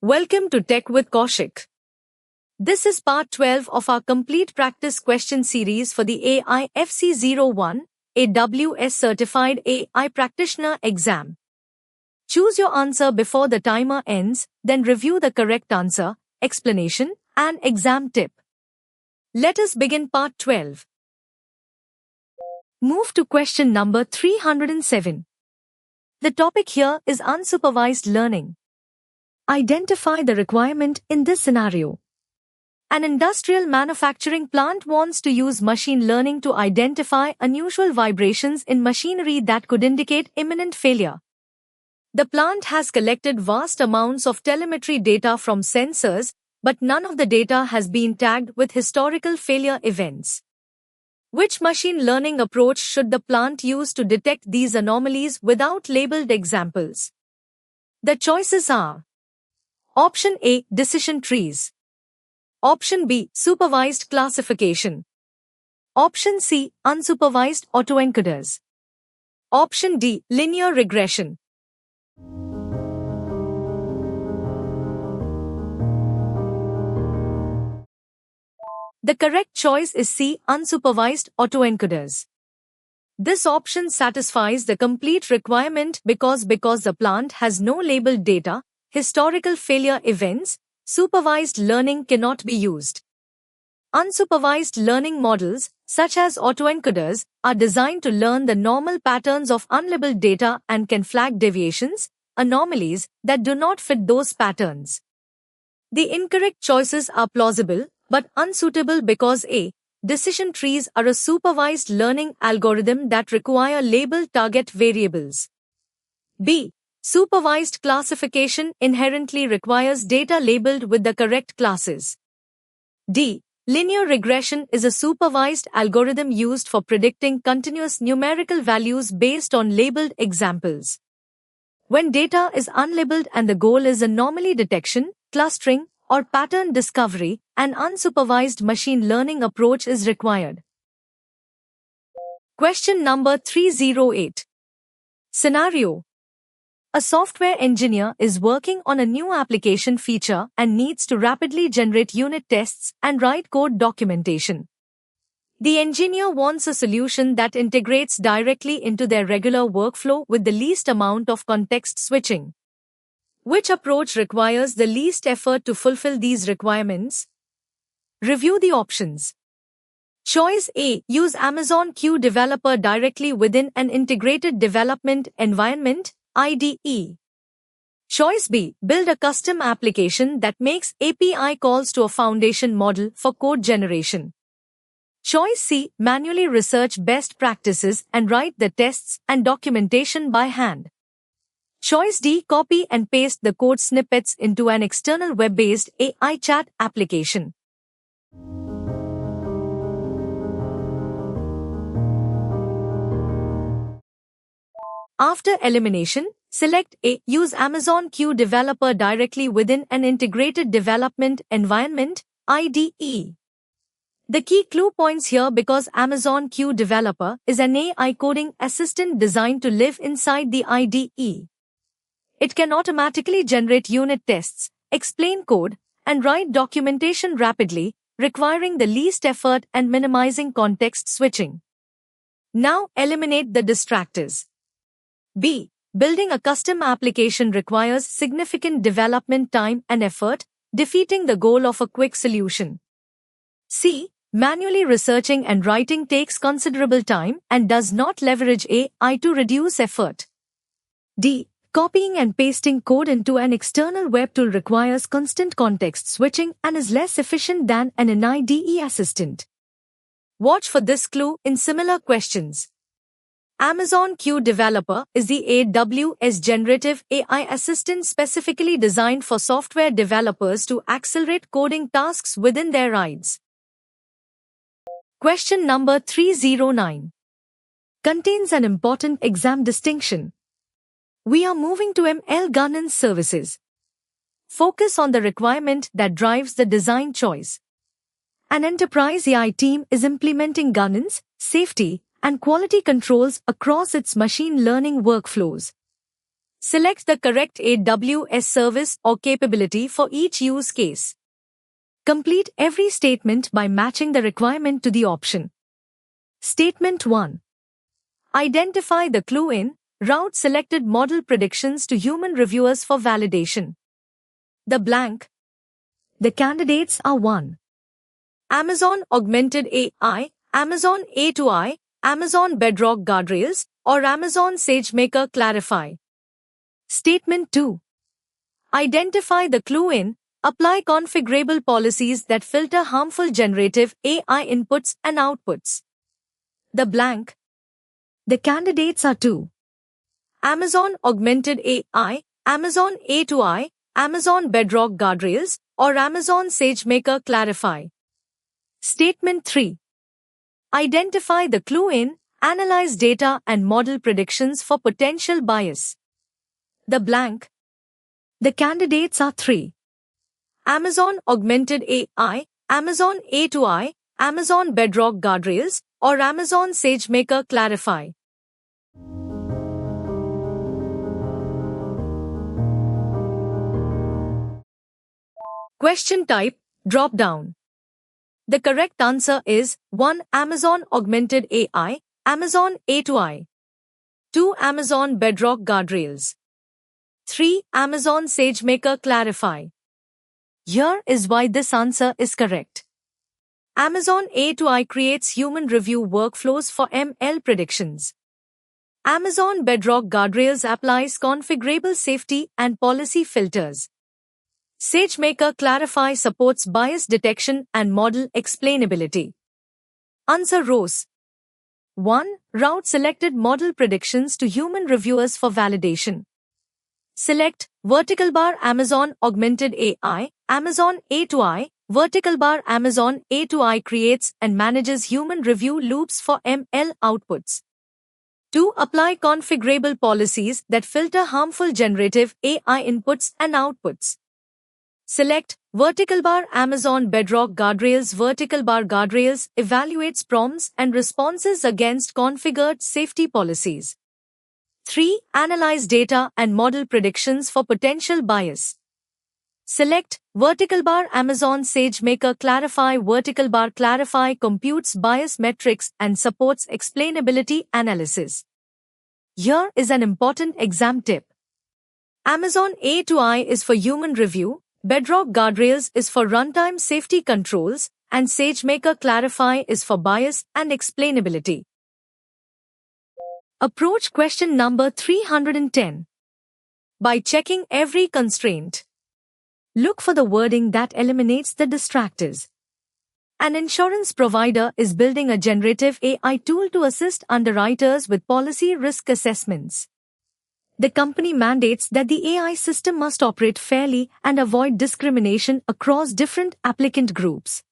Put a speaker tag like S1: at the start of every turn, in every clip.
S1: Welcome to Tech with Kaushik. This is part 12 of our complete practice question series for the AIF-C01 AWS Certified AI Practitioner exam. Choose your answer before the timer ends, then review the correct answer, explanation, and exam tip. Let us begin part 12. Move to question number 307. The topic here is unsupervised learning. Identify the requirement in this scenario. An industrial manufacturing plant wants to use machine learning to identify unusual vibrations in machinery that could indicate imminent failure. The plant has collected vast amounts of telemetry data from sensors, but none of the data has been tagged with historical failure events. Which machine learning approach should the plant use to detect these anomalies without labeled examples? The choices are: Option A, decision trees. Option B, supervised classification. Option C, unsupervised autoencoders. Option D, linear regression. The correct choice is C, unsupervised autoencoders. This option satisfies the complete requirement because the plant has no labeled data, historical failure events, supervised learning cannot be used. Unsupervised learning models, such as autoencoders, are designed to learn the normal patterns of unlabeled data and can flag deviations, anomalies that do not fit those patterns. The incorrect choices are plausible, but unsuitable because A, decision trees are a supervised learning algorithm that require labeled target variables. B, supervised classification inherently requires data labeled with the correct classes. D, linear regression is a supervised algorithm used for predicting continuous numerical values based on labeled examples. When data is unlabeled and the goal is anomaly detection, clustering, or pattern discovery, an unsupervised machine learning approach is required. Question number 308. Scenario: a software engineer is working on a new application feature and needs to rapidly generate unit tests and write code documentation. The engineer wants a solution that integrates directly into their regular workflow with the least amount of context switching. Which approach requires the least effort to fulfill these requirements? Review the options. Choice A, use Amazon Q Developer directly within an integrated development environment, IDE. Choice B, build a custom application that makes API calls to a foundation model for code generation. Choice C, manually research best practices and write the tests and documentation by hand. Choice D, copy and paste the code snippets into an external web-based AI chat application. After elimination, select A, use Amazon Q Developer directly within an integrated development environment, IDE. The key clue points here because Amazon Q Developer is an AI coding assistant designed to live inside the IDE. It can automatically generate unit tests, explain code, and write documentation rapidly, requiring the least effort and minimizing context switching. Now eliminate the distractors. B, building a custom application requires significant development time and effort, defeating the goal of a quick solution. C, manually researching and writing takes considerable time and does not leverage AI to reduce effort. D, copying and pasting code into an external web tool requires constant context switching and is less efficient than an IDE assistant. Watch for this clue in similar questions. Amazon Q Developer is the AWS Generative AI assistant specifically designed for software developers to accelerate coding tasks within their IDEs. Question number 309 contains an important exam distinction. We are moving to ML governance services. Focus on the requirement that drives the design choice. An enterprise AI team is implementing governance, safety, and quality controls across its machine learning workflows. Select the correct AWS service or capability for each use case. Complete every statement by matching the requirement to the option. Statement 1. Identify the clue in route selected model predictions to human reviewers for validation. The blank. The candidates are 1. Amazon Augmented AI, Amazon A2I, Amazon Bedrock Guardrails, or Amazon SageMaker Clarify. Statement 2. Identify the clue in apply configurable policies that filter harmful generative AI inputs and outputs. The blank. The candidates are 2. Amazon Augmented AI, Amazon A2I, Amazon Bedrock Guardrails, or Amazon SageMaker Clarify. Statement 3. Identify the clue in analyze data and model predictions for potential bias. The blank. The candidates are 3. Amazon Augmented AI, Amazon A2I, Amazon Bedrock Guardrails, or Amazon SageMaker Clarify. Question type, drop down. The correct answer is 1. Amazon Augmented AI, Amazon A2I. 2. Amazon Bedrock Guardrails. 3. Amazon SageMaker Clarify. Here is why this answer is correct. Amazon A2I creates human review workflows for ML predictions. Amazon Bedrock Guardrails applies configurable safety and policy filters. SageMaker Clarify supports bias detection and model explainability. Answer rows. 1. Route selected model predictions to human reviewers for validation. Select vertical bar Amazon Augmented AI, Amazon A2I, vertical bar Amazon A2I creates and manages human review loops for ML outputs. 2. Apply configurable policies that filter harmful generative AI inputs and outputs. Select vertical bar Amazon Bedrock Guardrails. Vertical bar Guardrails evaluates prompts and responses against configured safety policies. 3. Analyze data and model predictions for potential bias. Select vertical bar Amazon SageMaker Clarify. Vertical bar Clarify computes bias metrics and supports explainability analysis. Here is an important exam tip. Amazon A2I is for human review, Bedrock Guardrails is for runtime safety controls, and SageMaker Clarify is for bias and explainability. Approach question number 310. By checking every constraint, look for the wording that eliminates the distractors. An insurance provider is building a generative AI tool to assist underwriters with policy risk assessments. The company mandates that the AI system must operate fairly and avoid discrimination across different applicant groups.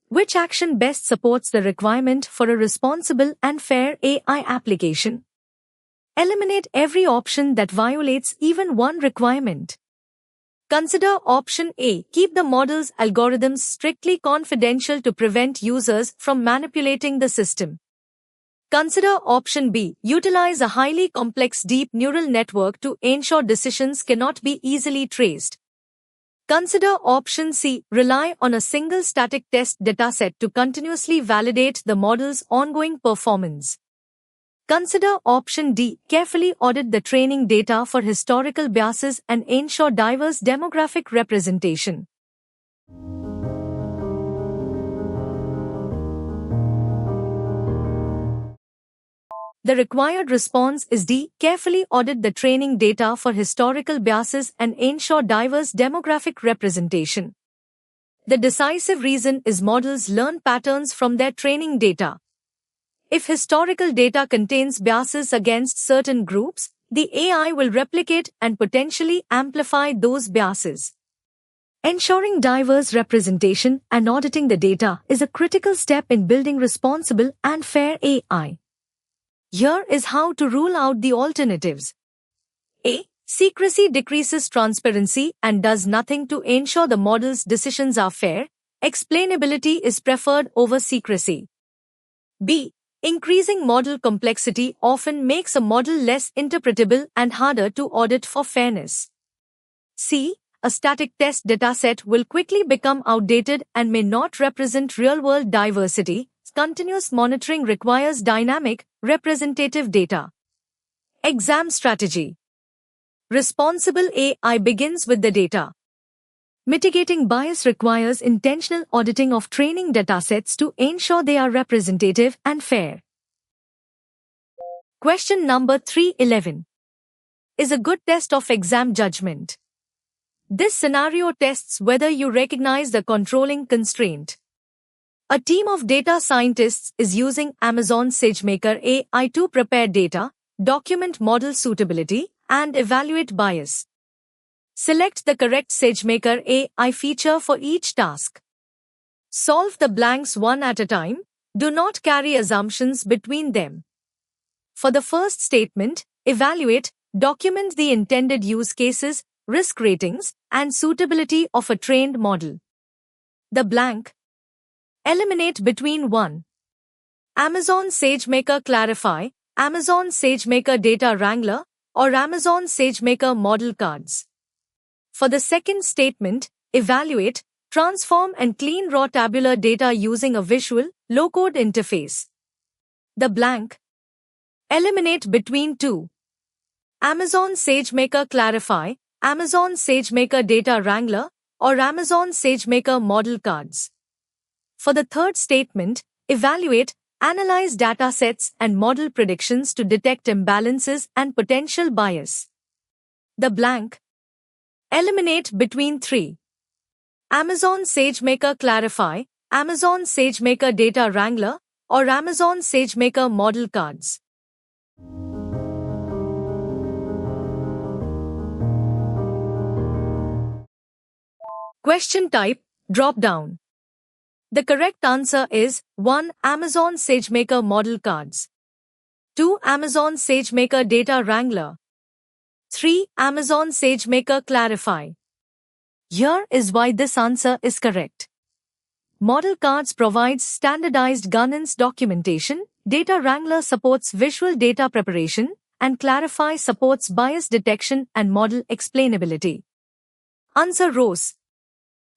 S1: Which action best supports the requirement for a responsible and fair AI application? Eliminate every option that violates even one requirement. Consider option A. Keep the model's algorithms strictly confidential to prevent users from manipulating the system. Consider option B. Utilize a highly complex deep neural network to ensure decisions cannot be easily traced. Consider option C. Rely on a single static test dataset to continuously validate the model's ongoing performance. Consider option D. Carefully audit the training data for historical biases and ensure diverse demographic representation. The required response is D. Carefully audit the training data for historical biases and ensure diverse demographic representation. The decisive reason is models learn patterns from their training data. If historical data contains biases against certain groups, the AI will replicate and potentially amplify those biases. Ensuring diverse representation and auditing the data is a critical step in building responsible and fair AI. Here is how to rule out the alternatives. A. Secrecy decreases transparency and does nothing to ensure the model's decisions are fair. Explainability is preferred over secrecy. B. Increasing model complexity often makes a model less interpretable and harder to audit for fairness. C. A static test dataset will quickly become outdated and may not represent real-world diversity. Continuous monitoring requires dynamic, representative data. Exam strategy. Responsible AI begins with the data. Mitigating bias requires intentional auditing of training datasets to ensure they are representative and fair. Question number 311 is a good test of exam judgment. This scenario tests whether you recognize the controlling constraint. A team of data scientists is using Amazon SageMaker AI to prepare data, document model suitability, and evaluate bias. Select the correct SageMaker AI feature for each task. Solve the blanks one at a time. Do not carry assumptions between them. For the first statement, evaluate, document the intended use cases, risk ratings, and suitability of a trained model. The blank. Eliminate between 1. Amazon SageMaker Clarify, Amazon SageMaker Data Wrangler, or Amazon SageMaker Model Cards. For the second statement, evaluate, transform and clean raw tabular data using a visual, low-code interface. The blank. Eliminate between 2. Amazon SageMaker Clarify, Amazon SageMaker Data Wrangler, or Amazon SageMaker Model Cards. For the third statement, evaluate, analyze datasets and model predictions to detect imbalances and potential bias. The blank. Eliminate between 3. Amazon SageMaker Clarify, Amazon SageMaker Data Wrangler, or Amazon SageMaker Model Cards. Question type, drop down. The correct answer is 1. Amazon SageMaker Model Cards. 2. Amazon SageMaker Data Wrangler. 3. Amazon SageMaker Clarify. Here is why this answer is correct. Model Cards provides standardized governance documentation, Data Wrangler supports visual data preparation, and Clarify supports bias detection and model explainability. Answer rows.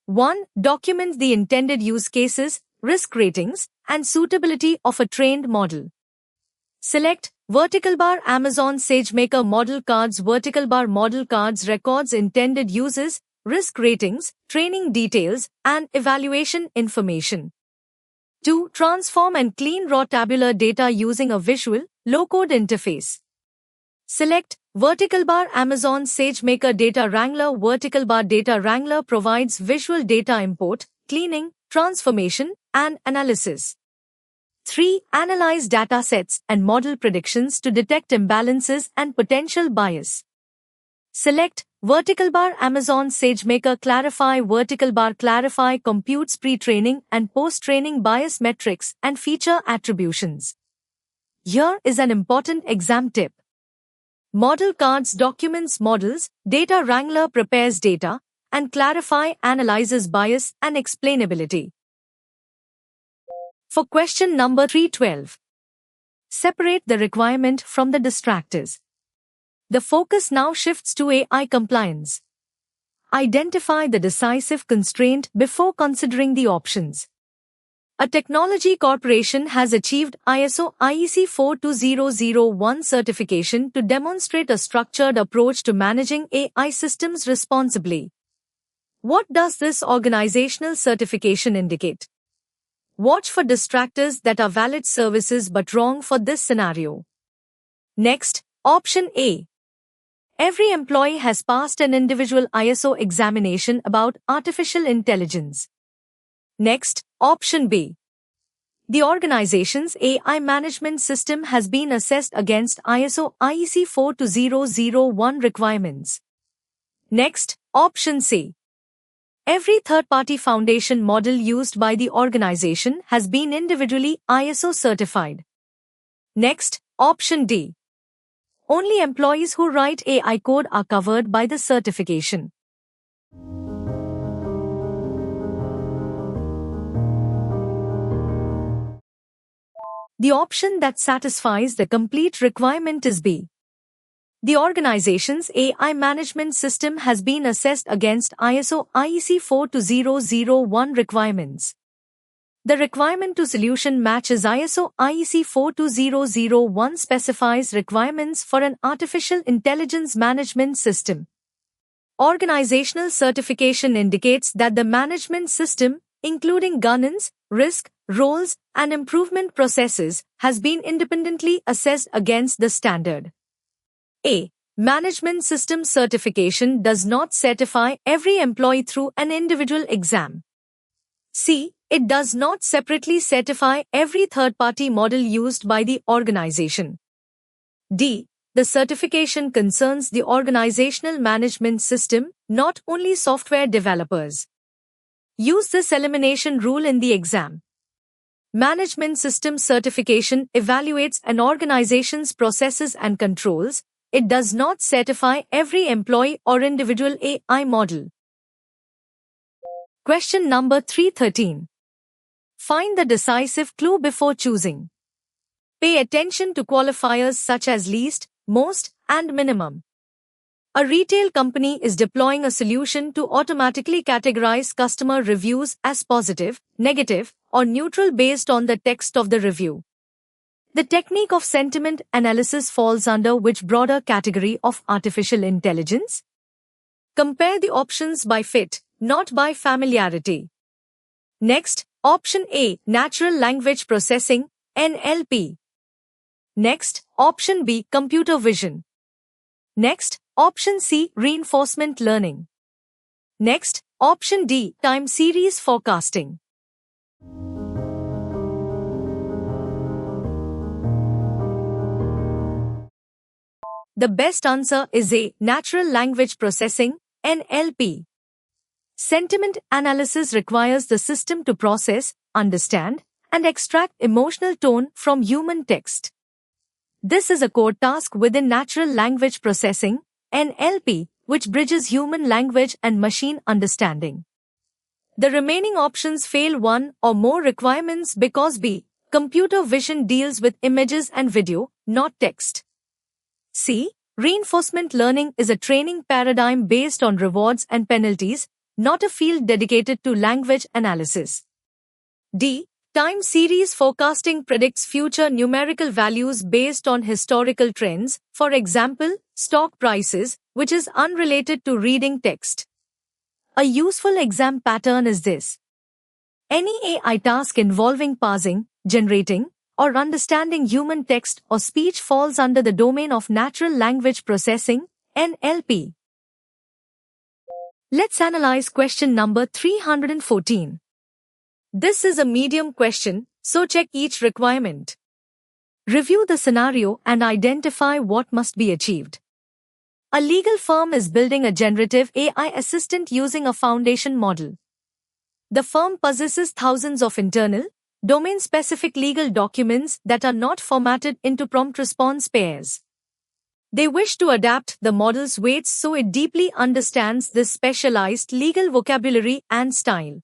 S1: 1. Document the intended use cases, risk ratings, and suitability of a trained model. Select vertical bar Amazon SageMaker Model Cards. Vertical bar Model Cards records intended uses, risk ratings, training details, and evaluation information. 2. Transform and clean raw tabular data using a visual, low-code interface. Select vertical bar Amazon SageMaker Data Wrangler. Vertical bar Data Wrangler provides visual data import, cleaning, transformation, and analysis. 3. Analyze datasets and model predictions to detect imbalances and potential bias. Select vertical bar Amazon SageMaker Clarify. Vertical bar Clarify computes pre-training and post-training bias metrics and feature attributions. Here is an important exam tip. Model Cards documents models, Data Wrangler prepares data, and Clarify analyzes bias and explainability. For question number 312, separate the requirement from the distractors. The focus now shifts to AI compliance. Identify the decisive constraint before considering the options. A technology corporation has achieved ISO IEC 42001 certification to demonstrate a structured approach to managing AI systems responsibly. What does this organizational certification indicate? Watch for distractors that are valid services but wrong for this scenario. Next, option A. Every employee has passed an individual ISO examination about artificial intelligence. Next, option B. The organization's AI management system has been assessed against ISO IEC 42001 requirements. Next, option C. Every third-party foundation model used by the organization has been individually ISO certified. Next, option D. Only employees who write AI code are covered by the certification. The option that satisfies the complete requirement is B. The organization's AI management system has been assessed against ISO IEC 42001 requirements. The requirement to solution matches ISO IEC 42001 specifies requirements for an artificial intelligence management system. Organizational certification indicates that the management system, including governance, risk, roles, and improvement processes, has been independently assessed against the standard. A. Management system certification does not certify every employee through an individual exam. C. It does not separately certify every third-party model used by the organization. D. The certification concerns the organizational management system, not only software developers. Use this elimination rule in the exam. Management system certification evaluates an organization's processes and controls. It does not certify every employee or individual AI model. Question number 313. Find the decisive clue before choosing. Pay attention to qualifiers such as least, most, and minimum. A retail company is deploying a solution to automatically categorize customer reviews as positive, negative, or neutral based on the text of the review. The technique of sentiment analysis falls under which broader category of artificial intelligence? Compare the options by fit, not by familiarity. Next, option A, Natural Language Processing, NLP. Next, option B, Computer Vision. Next, option C, Reinforcement Learning. Next, option D, Time Series Forecasting. The best answer is A, Natural Language Processing, NLP. Sentiment analysis requires the system to process, understand, and extract emotional tone from human text. This is a core task within natural language processing, NLP, which bridges human language and machine understanding. The remaining options fail one or more requirements because B, Computer Vision deals with images and video, not text. C, Reinforcement learning is a training paradigm based on rewards and penalties, not a field dedicated to language analysis. D, Time series forecasting predicts future numerical values based on historical trends, for example, stock prices, which is unrelated to reading text. A useful exam pattern is this. Any AI task involving parsing, generating, or understanding human text or speech falls under the domain of natural language processing, NLP. Let's analyze question number 314. This is a medium question, so check each requirement. Review the scenario and identify what must be achieved. A legal firm is building a generative AI assistant using a foundation model. The firm possesses thousands of internal, domain-specific legal documents that are not formatted into prompt response pairs. They wish to adapt the model's weights so it deeply understands this specialized legal vocabulary and style.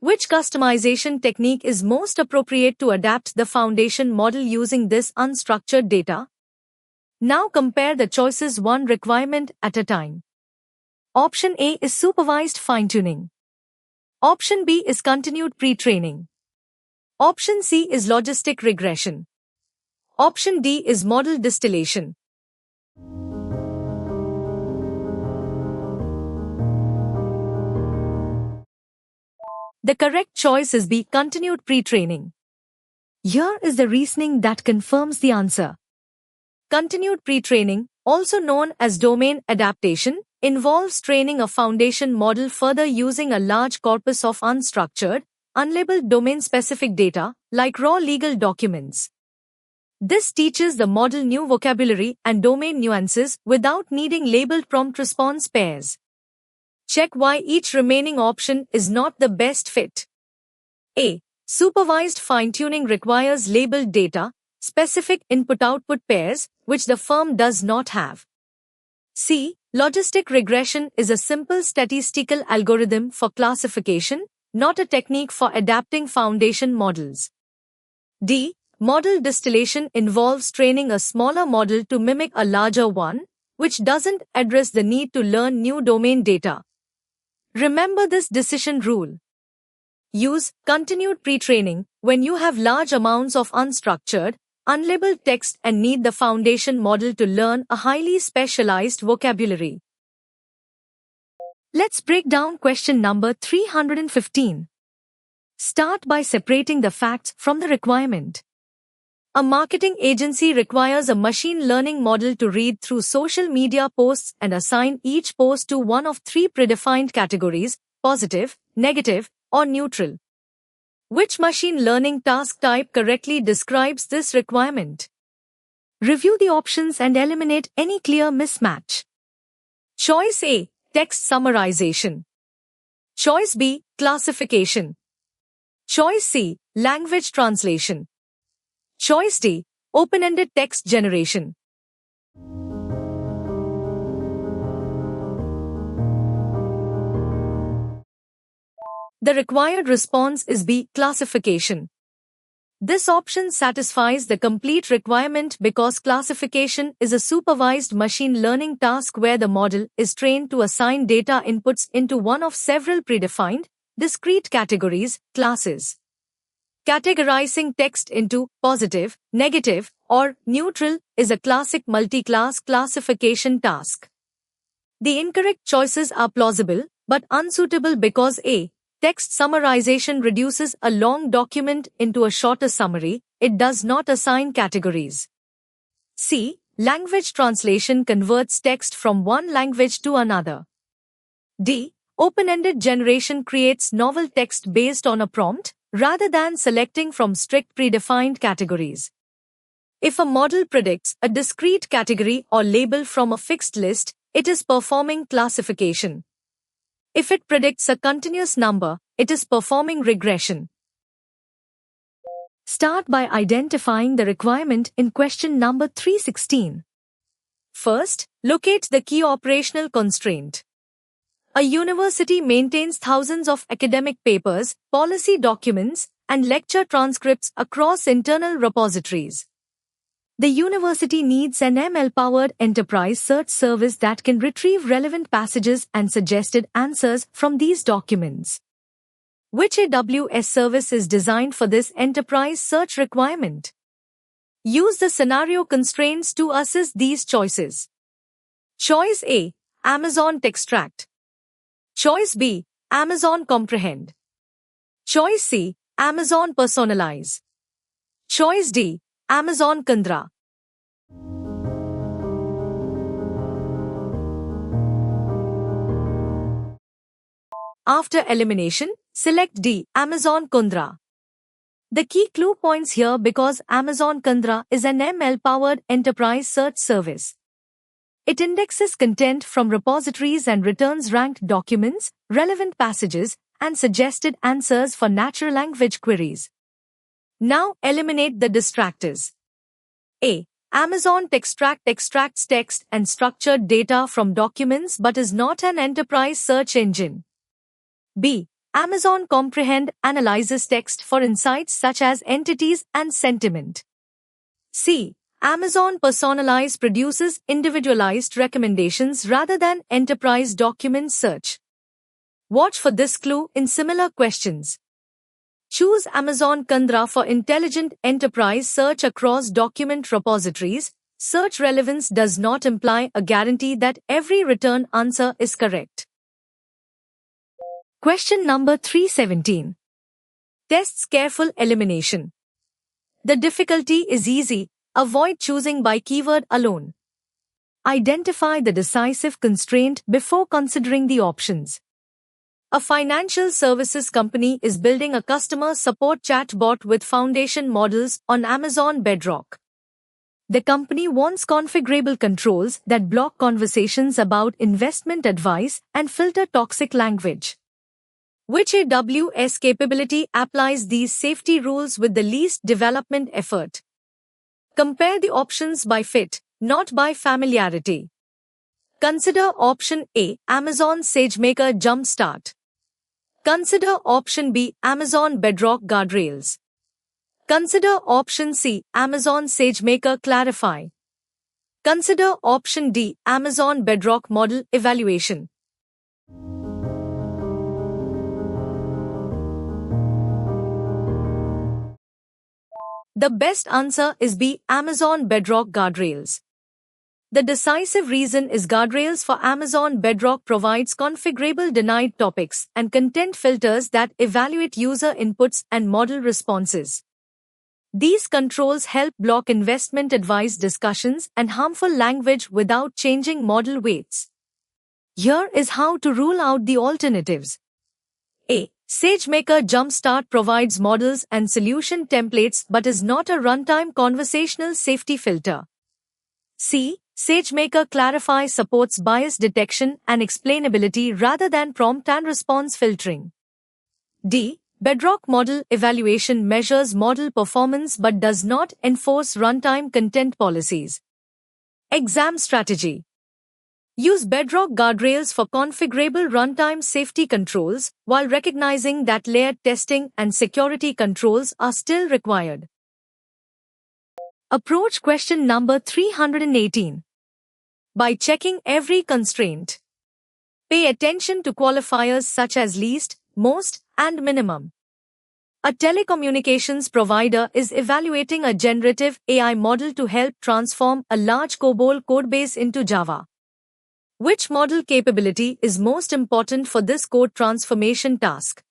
S1: Which customization technique is most appropriate to adapt the foundation model using this unstructured data? Now compare the choices one requirement at a time. Option A is supervised fine-tuning. Option B is continued pre-training. Option C is logistic regression. Option D is model distillation. The correct choice is B, continued pre-training. Here is the reasoning that confirms the answer. Continued pre-training, also known as domain adaptation, involves training a foundation model further using a large corpus of unstructured, unlabeled domain-specific data, like raw legal documents. This teaches the model new vocabulary and domain nuances without needing labeled prompt response pairs. Check why each remaining option is not the best fit. A. Supervised fine-tuning requires labeled data, specific input-output pairs, which the firm does not have. C. Logistic regression is a simple statistical algorithm for classification, not a technique for adapting foundation models. D. Model distillation involves training a smaller model to mimic a larger one, which doesn't address the need to learn new domain data. Remember this decision rule. Use continued pre-training when you have large amounts of unstructured, unlabeled text and need the foundation model to learn a highly specialized vocabulary. Let's break down question number 315. Start by separating the facts from the requirement. A marketing agency requires a machine learning model to read through social media posts and assign each post to one of three predefined categories: positive, negative, or neutral. Which machine learning task type correctly describes this requirement? Review the options and eliminate any clear mismatch. Choice A, text summarization. Choice B, classification. Choice C, language translation. Choice D, open-ended text generation. The required response is B, classification. This option satisfies the complete requirement because classification is a supervised machine learning task where the model is trained to assign data inputs into one of several predefined, discrete categories, classes. Categorizing text into positive, negative, or neutral is a classic multi-class classification task. The incorrect choices are plausible, but unsuitable because A, text summarization reduces a long document into a shorter summary, it does not assign categories. C, language translation converts text from one language to another. D, open-ended generation creates novel text based on a prompt, rather than selecting from strict predefined categories. If a model predicts a discrete category or label from a fixed list, it is performing classification. If it predicts a continuous number, it is performing regression. Start by identifying the requirement in question number 316. First, locate the key operational constraint. A university maintains thousands of academic papers, policy documents, and lecture transcripts across internal repositories. The university needs an ML-powered enterprise search service that can retrieve relevant passages and suggested answers from these documents. Which AWS service is designed for this enterprise search requirement? Use the scenario constraints to assess these choices. Choice A, Amazon Textract. Choice B, Amazon Comprehend. Choice C, Amazon Personalize. Choice D, Amazon Kandra. After elimination, select D, Amazon Kundra. The key clue points here because Amazon Kandra is an ML-powered enterprise search service. It indexes content from repositories and returns ranked documents, relevant passages, and suggested answers for natural language queries. Now eliminate the distractors. A. Amazon Textract extracts text and structured data from documents but is not an enterprise search engine. B. Amazon Comprehend analyzes text for insights such as entities and sentiment. C. Amazon Personalize produces individualized recommendations rather than enterprise document search. Watch for this clue in similar questions. Choose Amazon Kandra for intelligent enterprise search across document repositories. Search relevance does not imply a guarantee that every return answer is correct. Question number 317. Tests careful elimination. The difficulty is easy. Avoid choosing by keyword alone. Identify the decisive constraint before considering the options. A financial services company is building a customer support chatbot with foundation models on Amazon Bedrock. The company wants configurable controls that block conversations about investment advice and filter toxic language. Which AWS capability applies these safety rules with the least development effort? Compare the options by fit, not by familiarity. Consider option A, Amazon SageMaker Jumpstart. Consider option B, Amazon Bedrock Guardrails. Consider option C, Amazon SageMaker Clarify. Consider option D, Amazon Bedrock Model Evaluation. The best answer is B, Amazon Bedrock Guardrails. The decisive reason is guardrails for Amazon Bedrock provides configurable denied topics and content filters that evaluate user inputs and model responses. These controls help block investment advice discussions and harmful language without changing model weights. Here is how to rule out the alternatives. A. SageMaker Jumpstart provides models and solution templates but is not a runtime conversational safety filter. C. SageMaker Clarify supports bias detection and explainability rather than prompt and response filtering. D. Bedrock Model Evaluation measures model performance but does not enforce runtime content policies. Exam strategy. Use Bedrock guardrails for configurable runtime safety controls while recognizing that layered testing and security controls are still required. Approach question number 318. By checking every constraint. Pay attention to qualifiers such as least, most, and minimum. A telecommunications provider is evaluating a generative AI model to help transform a large COBOL codebase into Java. Which model capability is most important for this code transformation task?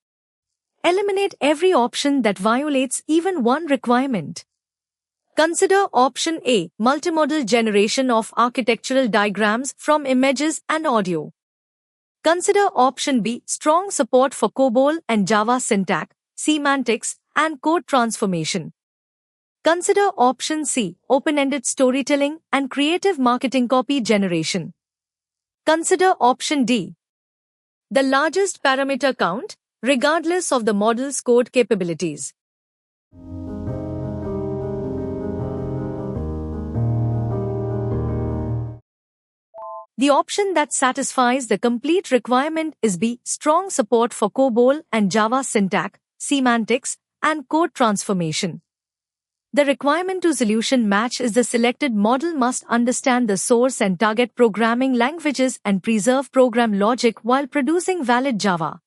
S1: Eliminate every option that violates even one requirement. Consider option A, multimodal generation of architectural diagrams from images and audio. Consider option B, strong support for COBOL and Java syntax, semantics, and code transformation. Consider option C, open-ended storytelling and creative marketing copy generation. Consider option D, the largest parameter count, regardless of the model's code capabilities. The option that satisfies the complete requirement is B, strong support for COBOL and Java syntax, semantics, and code transformation. The requirement to solution match is the selected model must understand the source and target programming languages and preserve program logic while producing valid Java.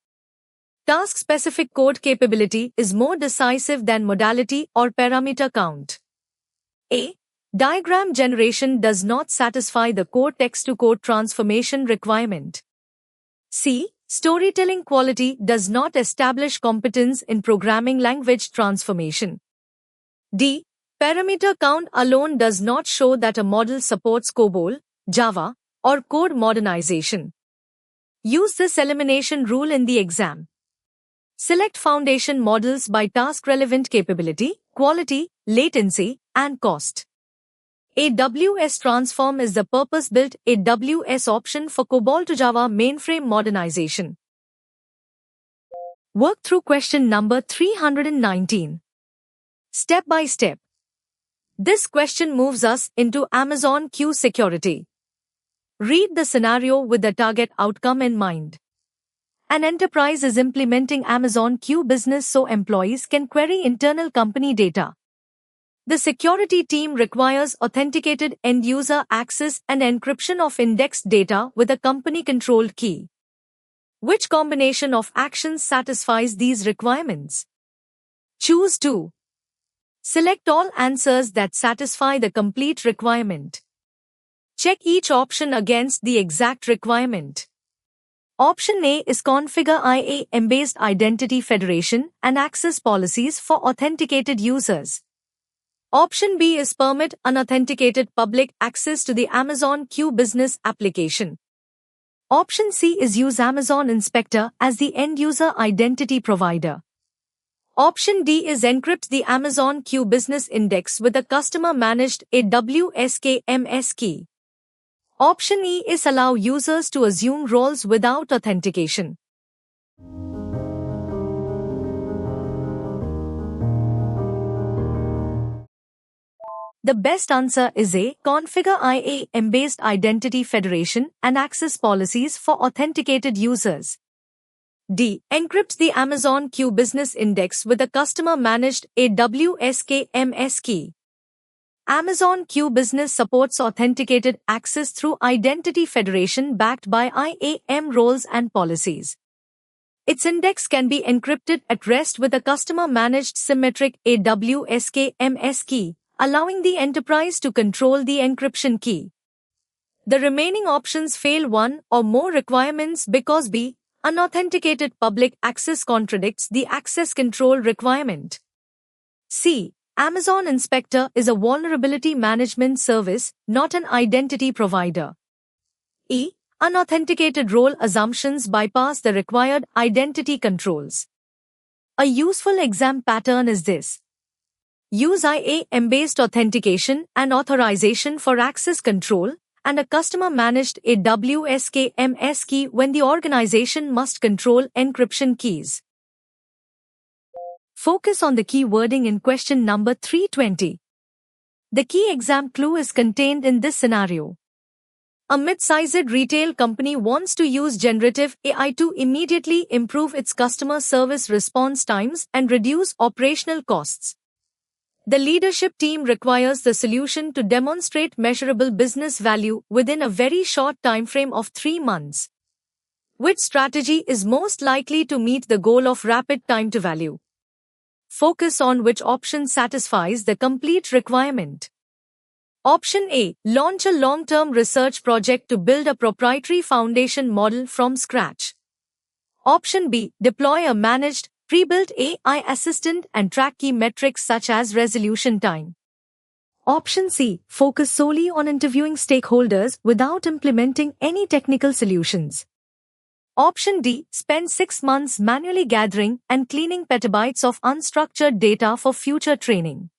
S1: Task-specific code capability is more decisive than modality or parameter count. A. Diagram generation does not satisfy the core text-to-code transformation requirement. C. Storytelling quality does not establish competence in programming language transformation. D. Parameter count alone does not show that a model supports COBOL, Java, or code modernization. Use this elimination rule in the exam. Select foundation models by task-relevant capability, quality, latency, and cost. AWS Transform is the purpose-built AWS option for COBOL to Java mainframe modernization. Work through question number 319. Step by step. This question moves us into Amazon Q security. Read the scenario with the target outcome in mind. An enterprise is implementing Amazon Q business so employees can query internal company data. The security team requires authenticated end-user access and encryption of indexed data with a company-controlled key. Which combination of actions satisfies these requirements? Choose 2. Select all answers that satisfy the complete requirement. Check each option against the exact requirement. Option A is configure IAM-based identity federation and access policies for authenticated users. Option B is permit unauthenticated public access to the Amazon Q business application. Option C is use Amazon Inspector as the end-user identity provider. Option D is encrypt the Amazon Q business index with a customer-managed AWS KMS key. Option E is allow users to assume roles without authentication. The best answer is A. Configure IAM-based identity federation and access policies for authenticated users. D. Encrypts the Amazon Q Business Index with a customer-managed AWS key. Amazon Q Business supports authenticated access through identity federation backed by IAM roles and policies. Its index can be encrypted at rest with a customer-managed symmetric AWS key, allowing the enterprise to control the encryption key. The remaining options fail one or more requirements because B. Unauthenticated public access contradicts the access control requirement. C. Amazon Inspector is a vulnerability management service, not an identity provider. E. Unauthenticated role assumptions bypass the required identity controls. A useful exam pattern is this. Use IAM-based authentication and authorization for access control, and a customer-managed AWS key when the organization must control encryption keys. Focus on the key wording in question number 320. The key exam clue is contained in this scenario. A mid-sized retail company wants to use generative AI to immediately improve its customer service response times and reduce operational costs. The leadership team requires the solution to demonstrate measurable business value within a very short timeframe of 3 months. Which strategy is most likely to meet the goal of rapid time to value? Focus on which option satisfies the complete requirement. Option A. Launch a long-term research project to build a proprietary foundation model from scratch. Option B. Deploy a managed, pre-built AI assistant and track key metrics such as resolution time. Option C. Focus solely on interviewing stakeholders without implementing any technical solutions. Option D. Spend 6 months manually gathering and cleaning petabytes of unstructured data for future training.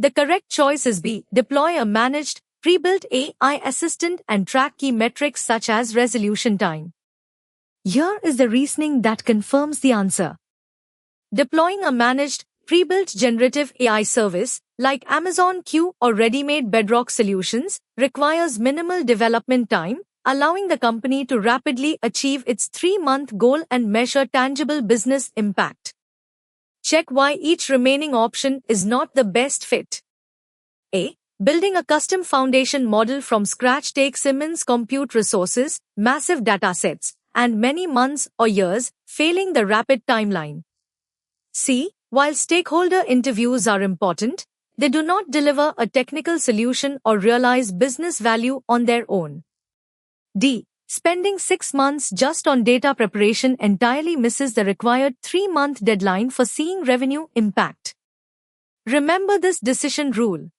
S1: The correct choice is B. Deploy a managed, pre-built AI assistant and track key metrics such as resolution time. Here is the reasoning that confirms the answer. Deploying a managed, pre-built generative AI service, like Amazon Q or ready-made Bedrock solutions, requires minimal development time, allowing the company to rapidly achieve its 3-month goal and measure tangible business impact. Check why each remaining option is not the best fit. A. Building a custom foundation model from scratch takes immense compute resources, massive datasets, and many months or years, failing the rapid timeline. C. While stakeholder interviews are important, they do not deliver a technical solution or realize business value on their own. D. Spending 6 months just on data preparation entirely misses the required 3-month deadline for seeing revenue impact. Remember this decision rule.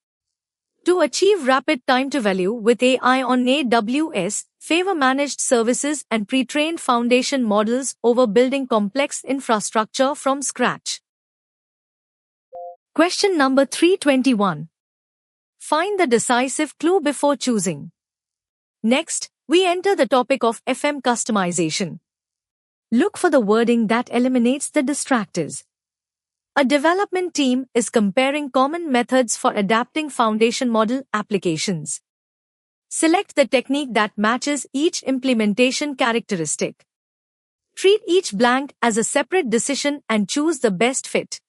S1: To achieve rapid time to value with AI on AWS, favor managed services and pre-trained foundation models over building complex infrastructure from scratch. Question number 321. Find the decisive clue before choosing. Next, we enter the topic of FM customization. Look for the wording that eliminates the distractors. A development team is comparing common methods for adapting foundation model applications. Select the technique that matches each implementation characteristic. Treat each blank as a separate decision and choose the best fit.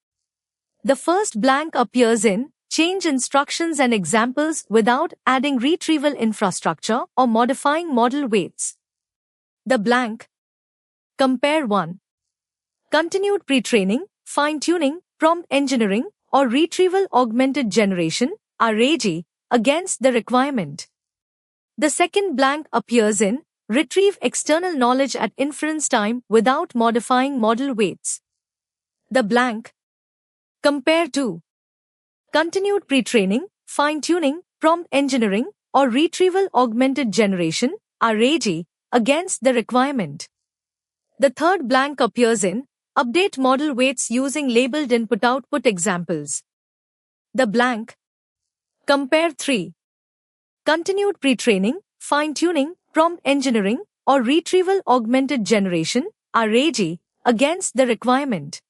S1: The first blank appears in change instructions and examples without adding retrieval infrastructure or modifying model weights. The blank compare 1. Continued pre-training, fine-tuning, prompt engineering, or retrieval augmented generation RAG against the requirement. The second blank appears in retrieve external knowledge at inference time without modifying model weights. The blank compare 2. Continued pre-training, fine-tuning, prompt engineering, or retrieval augmented generation RAG against the requirement. The third blank appears in update model weights using labeled input-output examples. The blank compare 3. Continued pre-training, fine-tuning, prompt engineering, or retrieval augmented generation RAG against the requirement.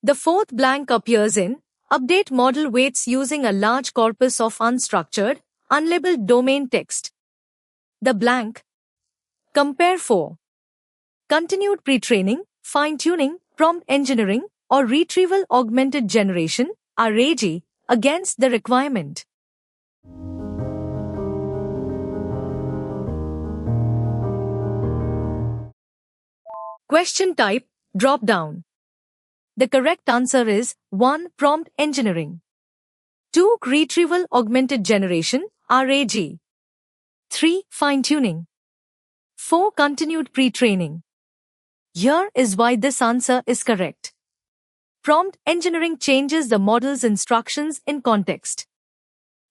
S1: The fourth blank appears in update model weights using a large corpus of unstructured, unlabeled domain text. The blank. Compare for continued pre-training, fine-tuning, prompt engineering, or retrieval augmented generation, RAG, against the requirement. Question type, drop-down. The correct answer is 1. Prompt engineering. 2. Retrieval augmented generation, RAG. 3. Fine-tuning. 4. Continued pre-training. Here is why this answer is correct. Prompt engineering changes the model's instructions in context.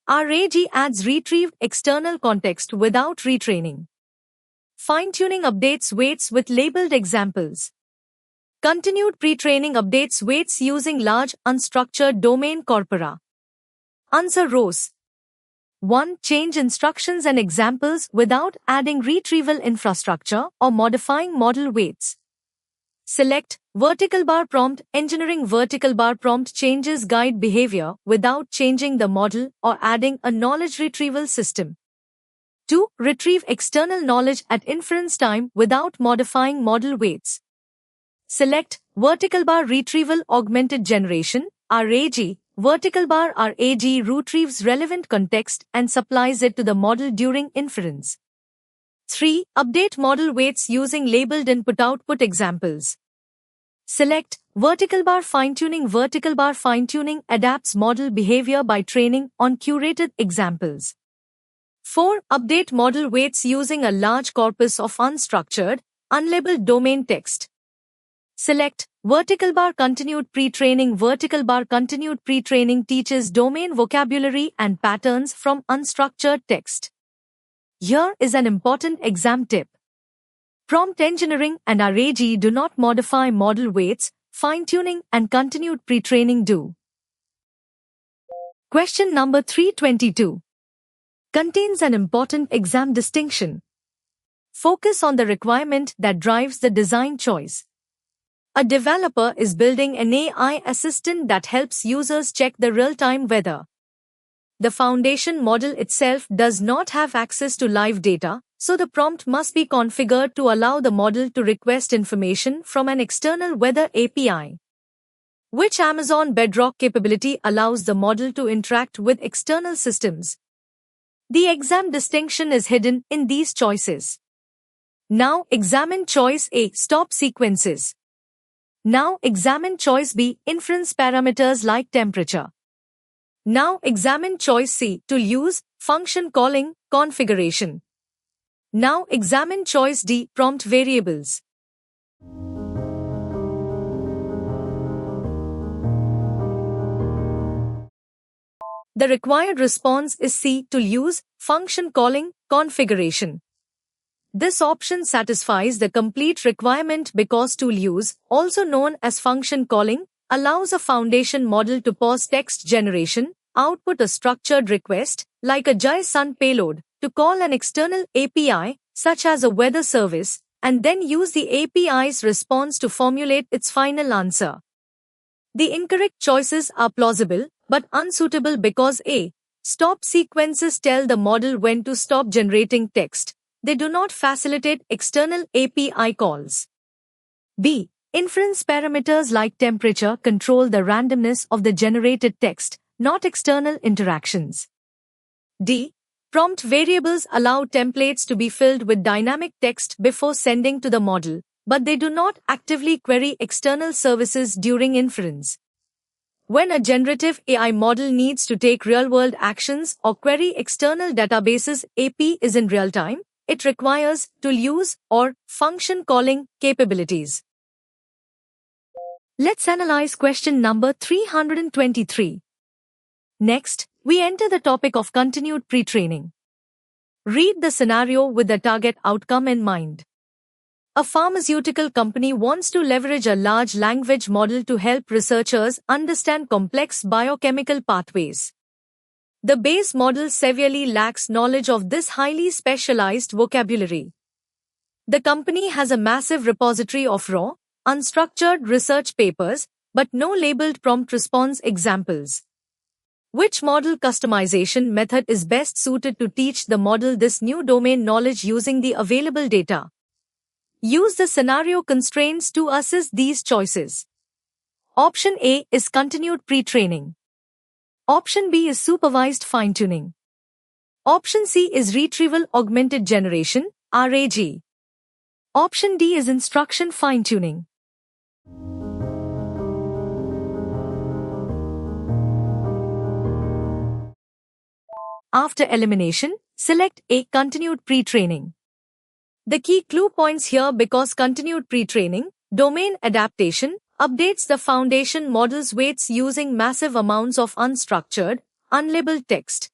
S1: RAG adds retrieved external context without retraining. Fine-tuning updates weights with labeled examples. Continued pre-training updates weights using large unstructured domain corpora. Answer rows. 1. Change instructions and examples without adding retrieval infrastructure or modifying model weights. Select vertical bar prompt engineering. Vertical bar prompt changes guide behavior without changing the model or adding a knowledge retrieval system. 2. Retrieve external knowledge at inference time without modifying model weights. Select vertical bar retrieval augmented generation, RAG. Vertical bar RAG retrieves relevant context and supplies it to the model during inference. 3. Update model weights using labeled input-output examples. Select vertical bar fine-tuning. Vertical bar fine-tuning adapts model behavior by training on curated examples. 4. Update model weights using a large corpus of unstructured, unlabeled domain text. Select vertical bar continued pre-training. Vertical bar continued pre-training teaches domain vocabulary and patterns from unstructured text. Here is an important exam tip. Prompt engineering and RAG do not modify model weights, fine-tuning and continued pre-training do. Question number 322 contains an important exam distinction. Focus on the requirement that drives the design choice. A developer is building an AI assistant that helps users check the real-time weather. The foundation model itself does not have access to live data, so the prompt must be configured to allow the model to request information from an external weather API. Which Amazon Bedrock capability allows the model to interact with external systems? The exam distinction is hidden in these choices. Now examine choice A, stop sequences. Now examine choice B, inference parameters like temperature. Now examine choice C, to use, function calling, configuration. Now examine choice D, prompt variables. The required response is C, to use, function calling, configuration. This option satisfies the complete requirement because tool use, also known as function calling, allows a foundation model to pause text generation, output a structured request, like a JSON payload, to call an external API, such as a weather service, and then use the API's response to formulate its final answer. The incorrect choices are plausible, but unsuitable because A. Stop sequences tell the model when to stop generating text. They do not facilitate external API calls. B. Inference parameters like temperature control the randomness of the generated text, not external interactions. D. Prompt variables allow templates to be filled with dynamic text before sending to the model, but they do not actively query external services during inference. When a generative AI model needs to take real-world actions or query external databases AP is in real time, it requires tool use or function calling capabilities. Let's analyze question number 323. Next, we enter the topic of continued pre-training. Read the scenario with the target outcome in mind. A pharmaceutical company wants to leverage a large language model to help researchers understand complex biochemical pathways. The base model severely lacks knowledge of this highly specialized vocabulary. The company has a massive repository of raw, unstructured research papers, but no labeled prompt response examples. Which model customization method is best suited to teach the model this new domain knowledge using the available data? Use the scenario constraints to assess these choices. Option A is continued pre-training. Option B is supervised fine-tuning. Option C is retrieval augmented generation, RAG. Option D is instruction fine-tuning. After elimination, select A, continued pre-training. The key clue points here because continued pre-training, domain adaptation, updates the foundation model's weights using massive amounts of unstructured, unlabeled text.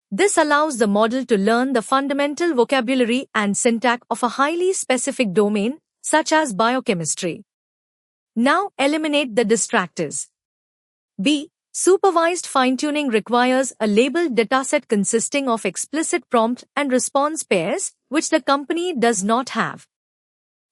S1: This allows the model to learn the fundamental vocabulary and syntax of a highly specific domain, such as biochemistry. Now eliminate the distractors. B. Supervised fine-tuning requires a labeled dataset consisting of explicit prompt and response pairs, which the company does not have.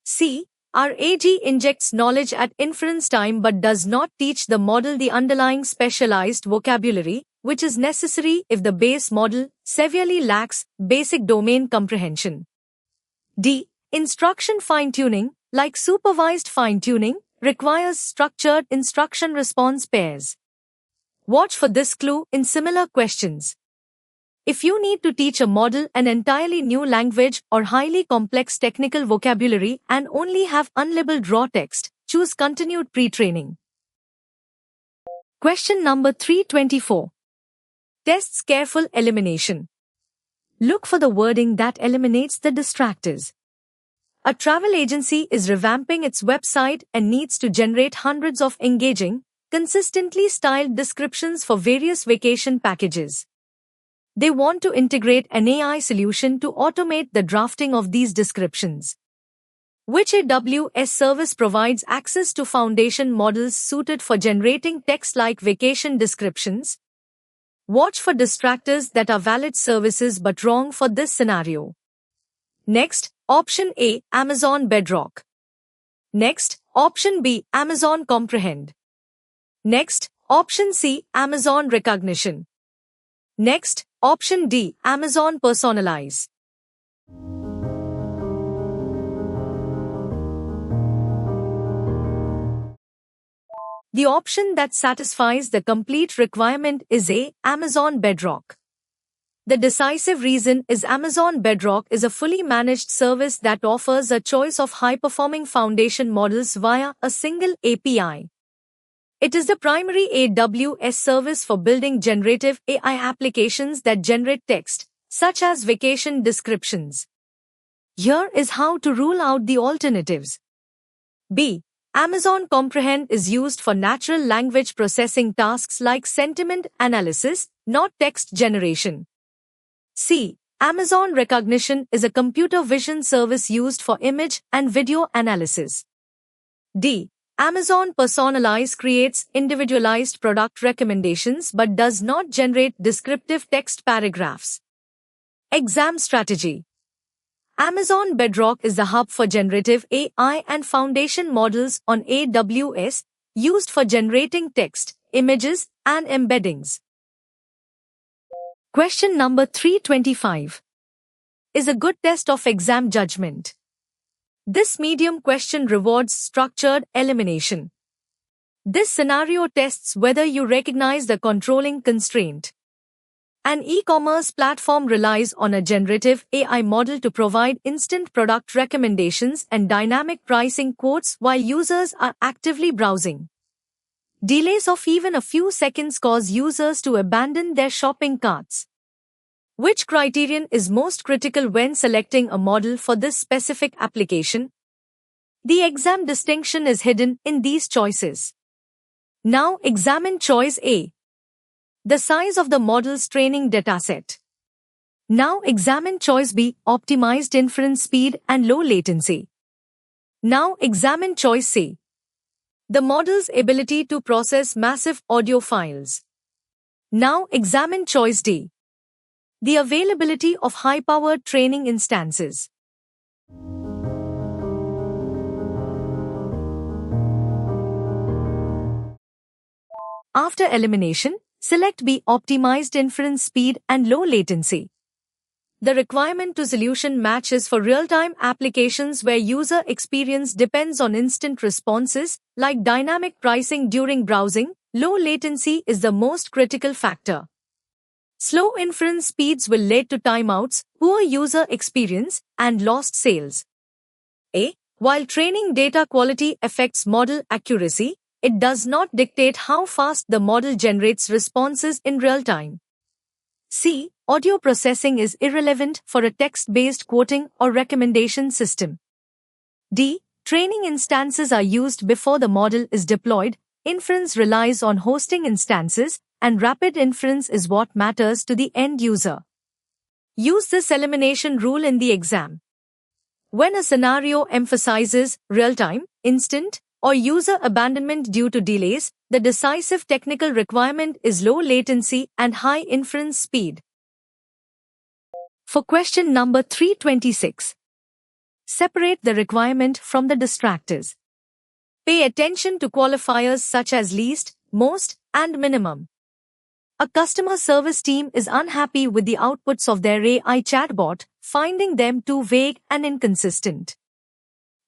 S1: C. RAG injects knowledge at inference time but does not teach the model the underlying specialized vocabulary, which is necessary if the base model severely lacks basic domain comprehension. D. Instruction fine-tuning, like supervised fine-tuning, requires structured instruction-response pairs. Watch for this clue in similar questions. If you need to teach a model an entirely new language or highly complex technical vocabulary and only have unlabeled raw text, choose continued pre-training. Question number 324. Tests careful elimination. Look for the wording that eliminates the distractors. A travel agency is revamping its website and needs to generate hundreds of engaging, consistently styled descriptions for various vacation packages. They want to integrate an AI solution to automate the drafting of these descriptions. Which AWS service provides access to foundation models suited for generating text-like vacation descriptions? Watch for distractors that are valid services but wrong for this scenario. Next, option A, Amazon Bedrock. Next, option B, Amazon Comprehend. Next, option C, Amazon Recognition. Next, option D, Amazon Personalize. The option that satisfies the complete requirement is A, Amazon Bedrock. The decisive reason is Amazon Bedrock is a fully managed service that offers a choice of high-performing foundation models via a single API. It is the primary AWS service for building generative AI applications that generate text, such as vacation descriptions. Here is how to rule out the alternatives. B. Amazon Comprehend is used for natural language processing tasks like sentiment analysis, not text generation. C. Amazon Recognition is a computer vision service used for image and video analysis. D. Amazon Personalize creates individualized product recommendations but does not generate descriptive text paragraphs. Exam strategy. Amazon Bedrock is the hub for generative AI and foundation models on AWS, used for generating text, images, and embeddings. Question number 325. Is a good test of exam judgment. This medium question rewards structured elimination. This scenario tests whether you recognize the controlling constraint. An e-commerce platform relies on a generative AI model to provide instant product recommendations and dynamic pricing quotes while users are actively browsing. Delays of even a few seconds cause users to abandon their shopping carts. Which criterion is most critical when selecting a model for this specific application? The exam distinction is hidden in these choices. Now examine choice A. The size of the model's training dataset. Now examine choice B, optimized inference speed and low latency. Now examine choice C. The model's ability to process massive audio files. Now examine choice D. The availability of high-powered training instances. After elimination, Select B. Optimized inference speed and low latency. The requirement to solution matches for real-time applications where user experience depends on instant responses, like dynamic pricing during browsing. Low latency is the most critical factor. Slow inference speeds will lead to timeouts, poor user experience, and lost sales. A. While training data quality affects model accuracy, it does not dictate how fast the model generates responses in real time. C. Audio processing is irrelevant for a text-based quoting or recommendation system. D. Training instances are used before the model is deployed, inference relies on hosting instances, and rapid inference is what matters to the end user. Use this elimination rule in the exam. When a scenario emphasizes real-time, instant, or user abandonment due to delays, the decisive technical requirement is low latency and high inference speed. For question number 326, separate the requirement from the distractors. Pay attention to qualifiers such as least, most, and minimum. A customer service team is unhappy with the outputs of their AI chatbot, finding them too vague and inconsistent.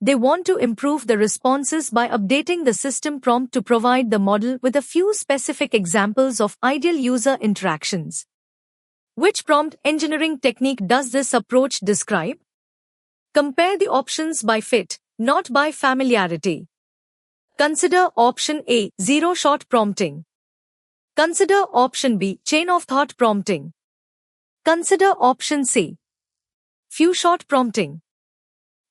S1: They want to improve the responses by updating the system prompt to provide the model with a few specific examples of ideal user interactions. Which prompt engineering technique does this approach describe? Compare the options by fit, not by familiarity. Consider option A, zero-shot prompting. Consider option B, chain-of-thought prompting. Consider option C, few-shot prompting.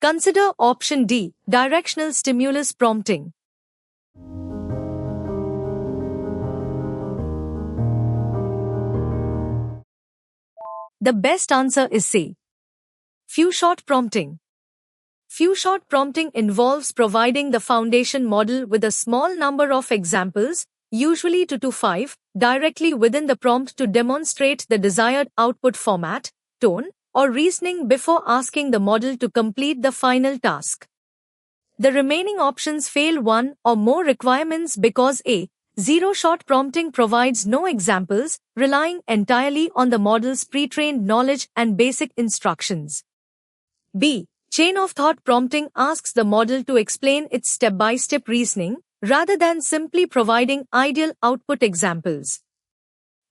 S1: Consider option D, directional stimulus prompting. The best answer is C, few-shot prompting. Few-shot prompting involves providing the foundation model with a small number of examples, usually 2 to 5, directly within the prompt to demonstrate the desired output format, tone, or reasoning before asking the model to complete the final task. The remaining options fail one or more requirements because A. Zero-shot prompting provides no examples, relying entirely on the model's pre-trained knowledge and basic instructions. B. Chain-of-thought prompting asks the model to explain its step-by-step reasoning, rather than simply providing ideal output examples.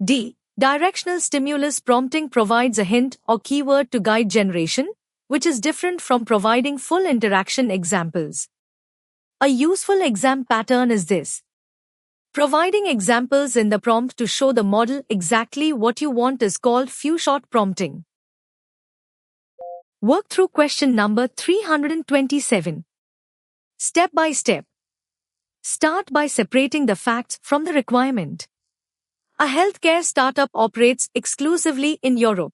S1: D. Directional stimulus prompting provides a hint or keyword to guide generation, which is different from providing full interaction examples. A useful exam pattern is this: providing examples in the prompt to show the model exactly what you want is called few-shot prompting. Work through question number 327. Step by step. Start by separating the facts from the requirement. A healthcare startup operates exclusively in Europe.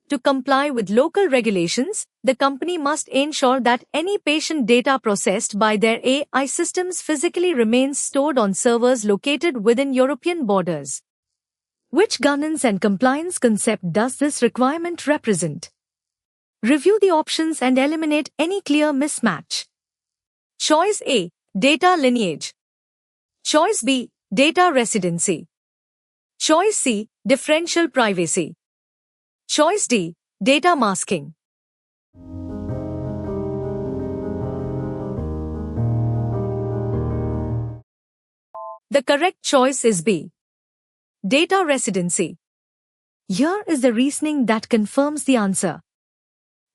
S1: To comply with local regulations, the company must ensure that any patient data processed by their AI systems physically remains stored on servers located within European borders. Which governance and compliance concept does this requirement represent? Review the options and eliminate any clear mismatch. Choice A, data lineage. Choice B, data residency. Choice C, differential privacy. Choice D, data masking. The correct choice is B, data residency. Here is the reasoning that confirms the answer.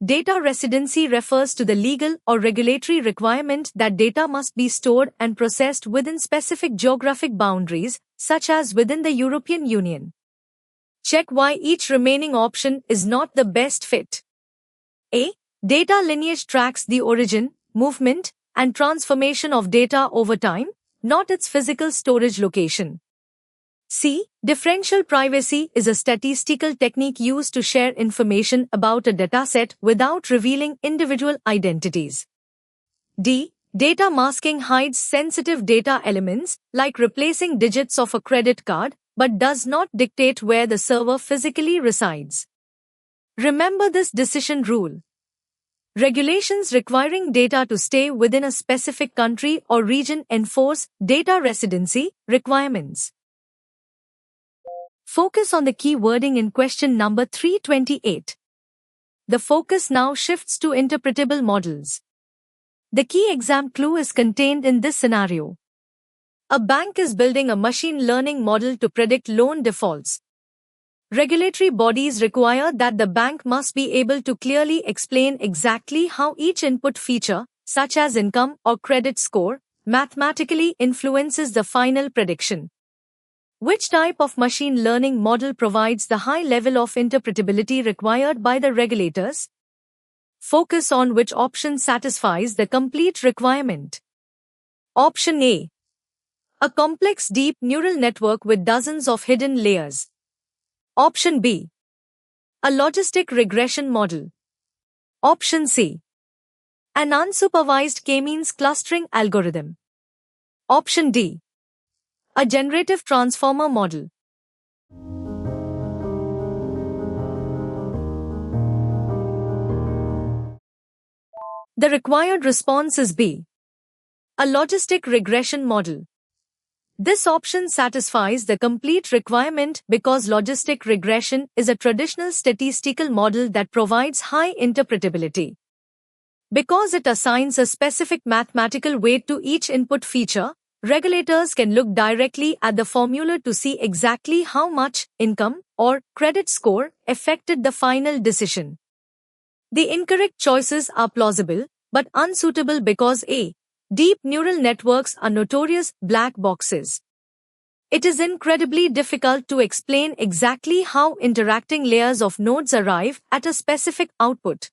S1: Data residency refers to the legal or regulatory requirement that data must be stored and processed within specific geographic boundaries, such as within the European Union. Check why each remaining option is not the best fit. A. Data lineage tracks the origin, movement, and transformation of data over time, not its physical storage location. C. Differential privacy is a statistical technique used to share information about a dataset without revealing individual identities. D. Data masking hides sensitive data elements, like replacing digits of a credit card, but does not dictate where the server physically resides. Remember this decision rule. Regulations requiring data to stay within a specific country or region enforce data residency requirements. Focus on the key wording in question number 328. The focus now shifts to interpretable models. The key exam clue is contained in this scenario. A bank is building a machine learning model to predict loan defaults. Regulatory bodies require that the bank must be able to clearly explain exactly how each input feature, such as income or credit score, mathematically influences the final prediction. Which type of machine learning model provides the high level of interpretability required by the regulators? Focus on which option satisfies the complete requirement. Option A. A complex deep neural network with dozens of hidden layers. Option B. A logistic regression model. Option C. An unsupervised k-means clustering algorithm. Option D. A generative transformer model. The required response is B. A logistic regression model. This option satisfies the complete requirement because logistic regression is a traditional statistical model that provides high interpretability. Because it assigns a specific mathematical weight to each input feature, regulators can look directly at the formula to see exactly how much income or credit score affected the final decision. The incorrect choices are plausible, but unsuitable because A. Deep neural networks are notorious black boxes. It is incredibly difficult to explain exactly how interacting layers of nodes arrive at a specific output.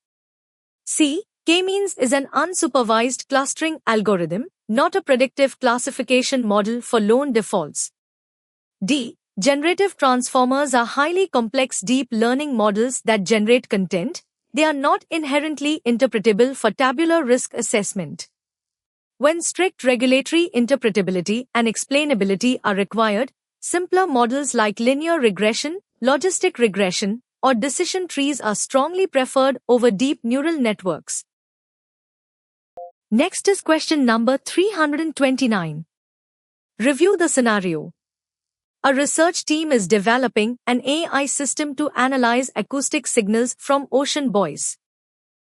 S1: C. K-means is an unsupervised clustering algorithm, not a predictive classification model for loan defaults. D. Generative transformers are highly complex deep learning models that generate content. They are not inherently interpretable for tabular risk assessment. When strict regulatory interpretability and explainability are required, simpler models like linear regression, logistic regression, or decision trees are strongly preferred over deep neural networks. Next is question number 329. Review the scenario. A research team is developing an AI system to analyze acoustic signals from ocean buoys.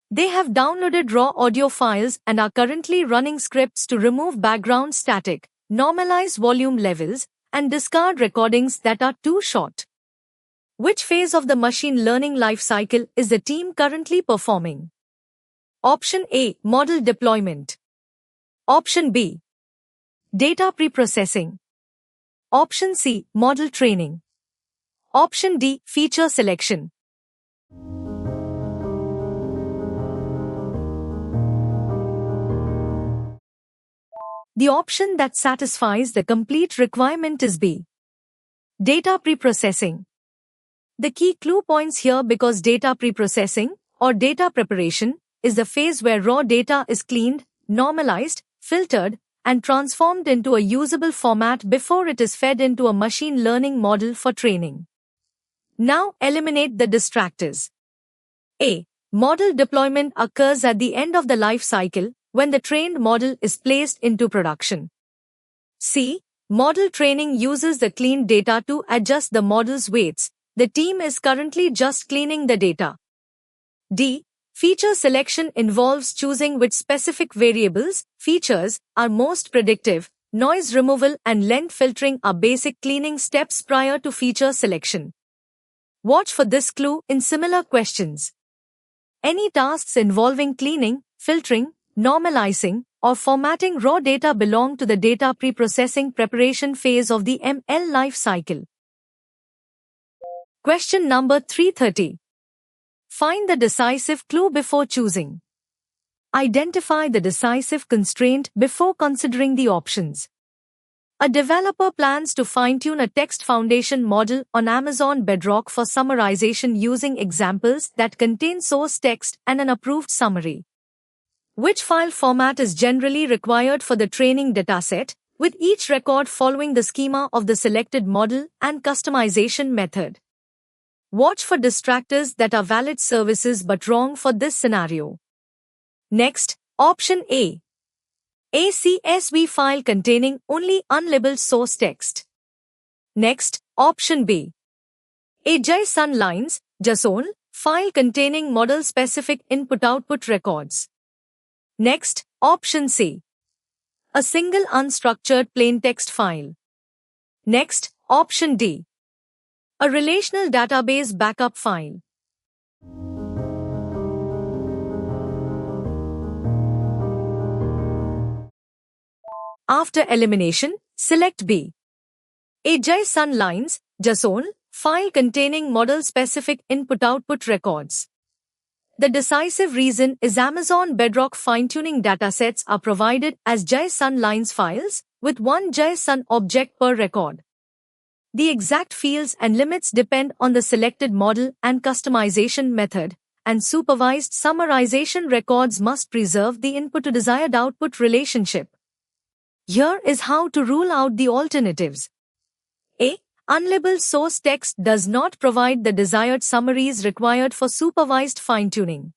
S1: They have downloaded raw audio files and are currently running scripts to remove background static, normalize volume levels, and discard recordings that are too short. Which phase of the machine learning lifecycle is the team currently performing? Option A. Model deployment. Option B. Data preprocessing. Option C. Model training. Option D. Feature selection. The option that satisfies the complete requirement is B. Data preprocessing. The key clue points here because data preprocessing, or data preparation, is the phase where raw data is cleaned, normalized, filtered, and transformed into a usable format before it is fed into a machine learning model for training. Now eliminate the distractors. A. Model deployment occurs at the end of the life cycle, when the trained model is placed into production. C. Model training uses the cleaned data to adjust the model's weights. The team is currently just cleaning the data. D. Feature selection involves choosing which specific variables, features, are most predictive. Noise removal and length filtering are basic cleaning steps prior to feature selection. Watch for this clue in similar questions. Any tasks involving cleaning, filtering, normalizing, or formatting raw data belong to the data preprocessing preparation phase of the ML life cycle. Question number 330. Find the decisive clue before choosing. Identify the decisive constraint before considering the options. A developer plans to fine-tune a text foundation model on Amazon Bedrock for summarization using examples that contain source text and an approved summary. Which file format is generally required for the training dataset, with each record following the schema of the selected model and customization method? Watch for distractors that are valid services but wrong for this scenario. Next, option A. A CSV file containing only unlabeled source text. Next, option B. A JSON lines, JSON, file containing model-specific input-output records. Next, option C. A single unstructured plain text file. Next, option D. A relational database backup file. After elimination, select B. A JSON lines, JSON, file containing model-specific input-output records. The decisive reason is Amazon Bedrock fine-tuning datasets are provided as JSON lines files, with one JSON object per record. The exact fields and limits depend on the selected model and customization method, and supervised summarization records must preserve the input to desired output relationship. Here is how to rule out the alternatives. A. Unlabeled source text does not provide the desired summaries required for supervised fine-tuning.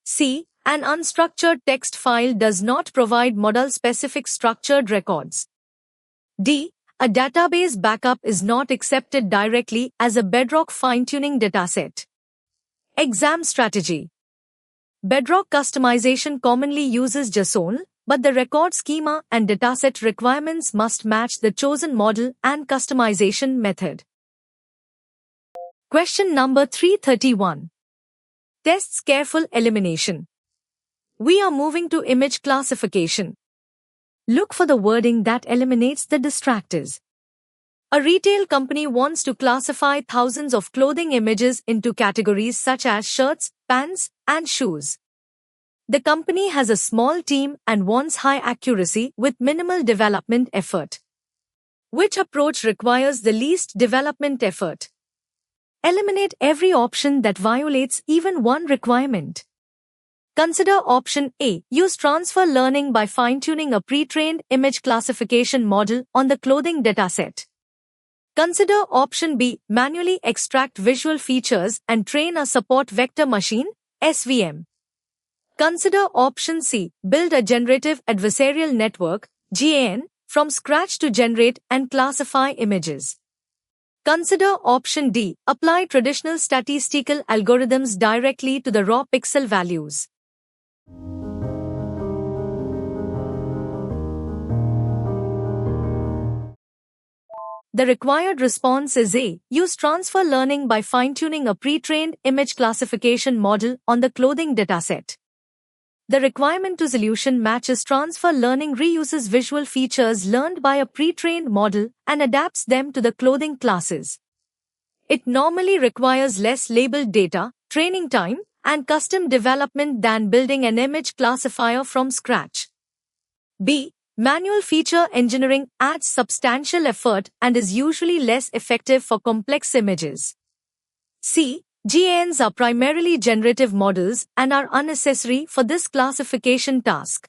S1: C. An unstructured text file does not provide model-specific structured records. D. A database backup is not accepted directly as a Bedrock fine-tuning dataset. Exam strategy. Bedrock customization commonly uses JSON, but the record schema and dataset requirements must match the chosen model and customization method. Question number 331. Tests careful elimination. We are moving to image classification. Look for the wording that eliminates the distractors. A retail company wants to classify thousands of clothing images into categories such as shirts, pants, and shoes. The company has a small team and wants high accuracy with minimal development effort. Which approach requires the least development effort? Eliminate every option that violates even one requirement. Consider option A. Use transfer learning by fine-tuning a pre-trained image classification model on the clothing dataset. Consider option B. Manually extract visual features and train a support vector machine, SVM. Consider option C. Build a generative adversarial network, GAN, from scratch to generate and classify images. Consider option D. Apply traditional statistical algorithms directly to the raw pixel values. The required response is A. Use transfer learning by fine-tuning a pre-trained image classification model on the clothing dataset. The requirement to solution matches transfer learning reuses visual features learned by a pre-trained model and adapts them to the clothing classes. It normally requires less labeled data, training time, and custom development than building an image classifier from scratch. B. Manual feature engineering adds substantial effort and is usually less effective for complex images. C. GANs are primarily generative models and are unnecessary for this classification task.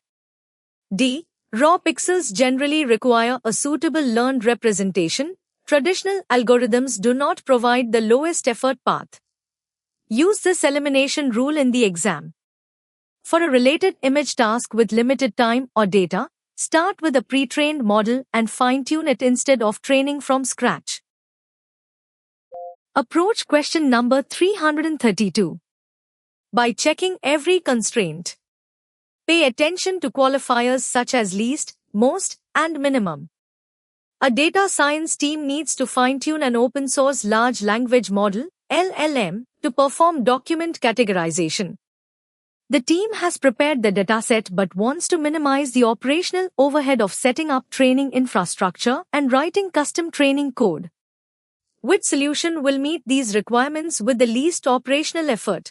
S1: D. Raw pixels generally require a suitable learned representation. Traditional algorithms do not provide the lowest effort path. Use this elimination rule in the exam. For a related image task with limited time or data, start with a pre-trained model and fine-tune it instead of training from scratch. Approach question number 332. By checking every constraint. Pay attention to qualifiers such as least, most, and minimum. A data science team needs to fine-tune an open-source large language model, LLM, to perform document categorization. The team has prepared the dataset but wants to minimize the operational overhead of setting up training infrastructure and writing custom training code. Which solution will meet these requirements with the least operational effort?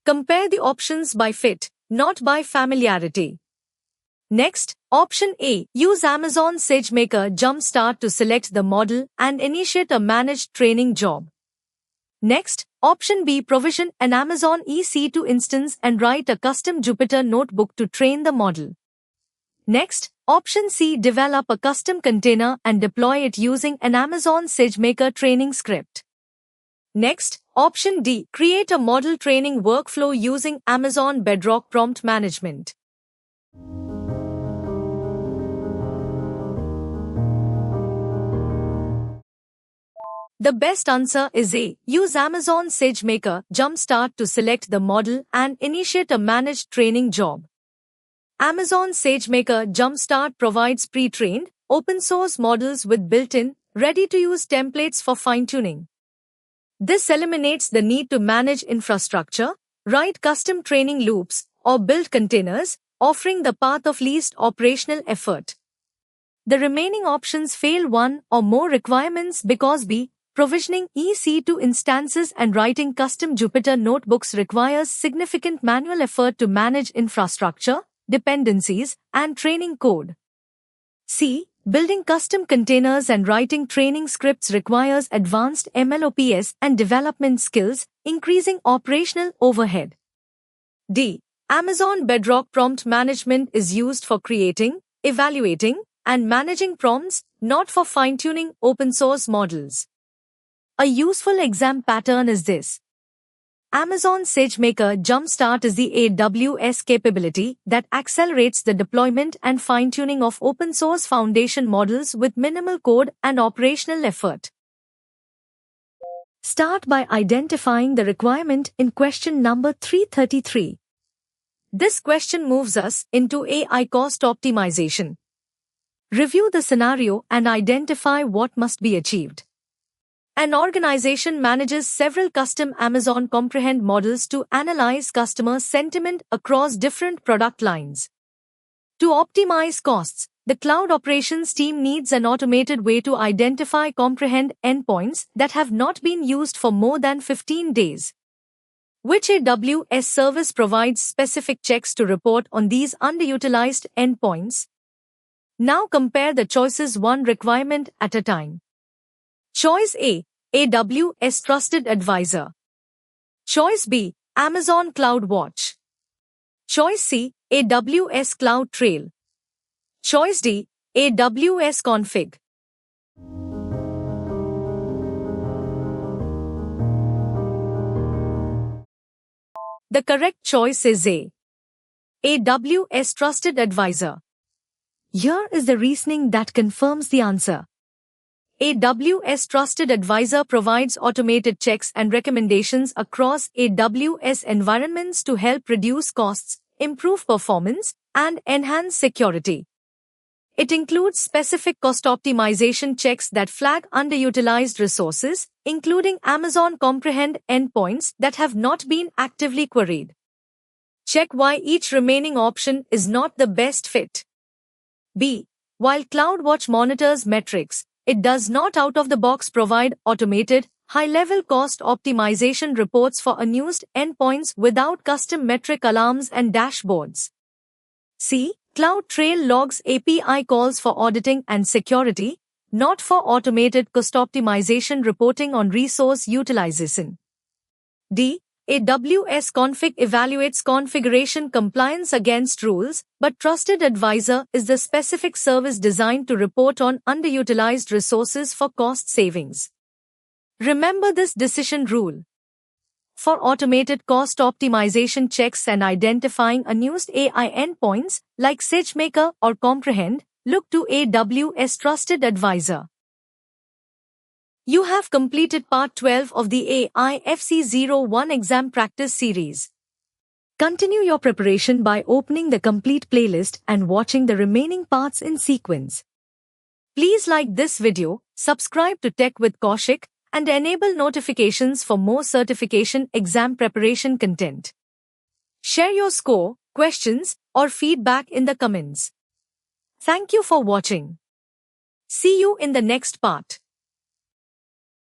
S1: Compare the options by fit, not by familiarity. Next, option A. Use Amazon SageMaker Jumpstart to select the model and initiate a managed training job. Next, option B. Provision an Amazon EC2 instance and write a custom Jupyter notebook to train the model. Next, option C. Develop a custom container and deploy it using an Amazon SageMaker training script. Next, option D. Create a model training workflow using Amazon Bedrock prompt management. The best answer is A. Use Amazon SageMaker Jumpstart to select the model and initiate a managed training job. Amazon SageMaker Jumpstart provides pre-trained, open-source models with built-in, ready-to-use templates for fine-tuning. This eliminates the need to manage infrastructure, write custom training loops, or build containers, offering the path of least operational effort. The remaining options fail one or more requirements because B. Provisioning EC2 instances and writing custom Jupyter notebooks requires significant manual effort to manage infrastructure, dependencies, and training code. C. Building custom containers and writing training scripts requires advanced MLOps and development skills, increasing operational overhead. D. Amazon Bedrock prompt management is used for creating, evaluating, and managing prompts, not for fine-tuning open-source models. A useful exam pattern is this. Amazon SageMaker Jumpstart is the AWS capability that accelerates the deployment and fine-tuning of open-source foundation models with minimal code and operational effort. Start by identifying the requirement in question number 333. This question moves us into AI cost optimization. Review the scenario and identify what must be achieved. An organization manages several custom Amazon Comprehend models to analyze customer sentiment across different product lines. To optimize costs, the cloud operations team needs an automated way to identify Comprehend endpoints that have not been used for more than 15 days. Which AWS service provides specific checks to report on these underutilized endpoints? Now compare the choices one requirement at a time. Choice A. AWS Trusted Advisor. Choice B. Amazon CloudWatch. Choice C. AWS Cloud Trail. Choice D. AWS Config. The correct choice is A. AWS Trusted Advisor. Here is the reasoning that confirms the answer. AWS Trusted Advisor provides automated checks and recommendations across AWS environments to help reduce costs, improve performance, and enhance security. It includes specific cost optimization checks that flag underutilized resources, including Amazon Comprehend endpoints that have not been actively queried. Check why each remaining option is not the best fit. B. While CloudWatch monitors metrics, it does not out-of-the-box provide automated, high-level cost optimization reports for unused endpoints without custom metric alarms and dashboards. C. CloudTrail logs API calls for auditing and security, not for automated cost optimization reporting on resource utilization. D. AWS Config evaluates configuration compliance against rules, but Trusted Advisor is the specific service designed to report on underutilized resources for cost savings. Remember this decision rule. For automated cost optimization checks and identifying unused AI endpoints, like SageMaker or Comprehend, look to AWS Trusted Advisor. You have completed Part 12 of the AIF-C01 exam practice series. Continue your preparation by opening the complete playlist and watching the remaining parts in sequence. Please like this video, subscribe to Tech with Kaushik, and enable notifications for more certification exam preparation content. Share your score, questions, or feedback in the comments. Thank you for watching. See you in the next part.